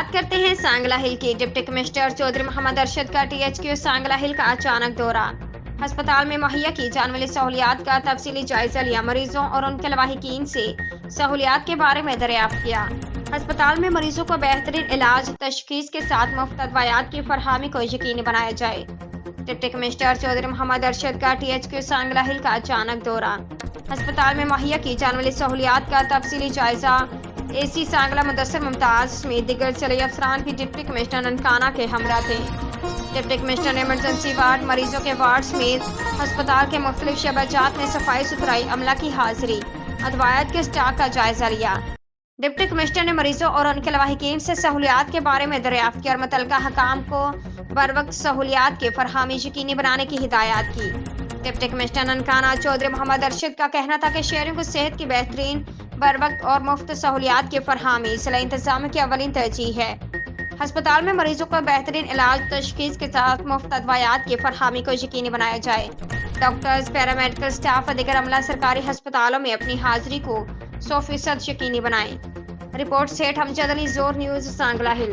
बात करते हैं सांगला हिल की। डिप्टी कमिश्नर चौधरी मोहम्मद अरशद का टीएचक्यू सांगला हिल का अचानक दौरा। अस्पताल में मुहैया की जाने वाली सहूलियात का तफसीली जायजा लिया। मरीजों और उनके लवाहिकीन से सहूलियात के बारे में दरियाफ्त किया। अस्पताल में मरीजों को बेहतरीन इलाज तशखीस के साथ मुफ्त अदवायात की फरहमी को यकीनी बनाया जाए। डिप्टी कमिश्नर चौधरी मोहम्मद अरशद का टीएचक्यू सांगला हिल का अचानक दौरा। अस्पताल में मुहैया की जाने वाली सहूलियात का तफसीली जायजा। एसी सांगला मुदस्सर मुमताज समेत दिगर चले अफसरान भी डिप्टी कमिश्नर ननकाना के हमरा थे। डिप्टी कमिश्नर ने इमरजेंसी वार्ड, मरीजों के वार्ड समेत अस्पताल के मुख्तलिफ शबाजात में सफाई सुथराई अमला की हाजिरी, अदवायात के स्टॉक का जायजा लिया। डिप्टी कमिश्नर ने मरीजों और उनके लवाहिकीन से सहूलियात के बारे में दरियाफ्त की और मुतल्लिका हकाम को बरवक्त सहूलियात की फरहमी यकीनी बनाने की हिदायत की। डिप्टी कमिश्नर ननकाना चौधरी मोहम्मद अरशद का कहना था कि शहरों को सेहत की बेहतरीन, बरवक्त और मुफ्त सहूलियात की फरहमी जिला इंतजाम की अवलिन तरजीह है। अस्पताल में मरीजों को बेहतरीन इलाज तशखीस के साथ मुफ्त अदवायात की फरहमी को यकीनी बनाया जाए। डॉक्टर्स, पैरामेडिकल स्टाफ और दिगर अमला सरकारी अस्पतालों में अपनी हाजिरी को 100% यकीनी बनाएं। रिपोर्ट सेठ हमजद अली, जोर न्यूज़, सांगला हिल।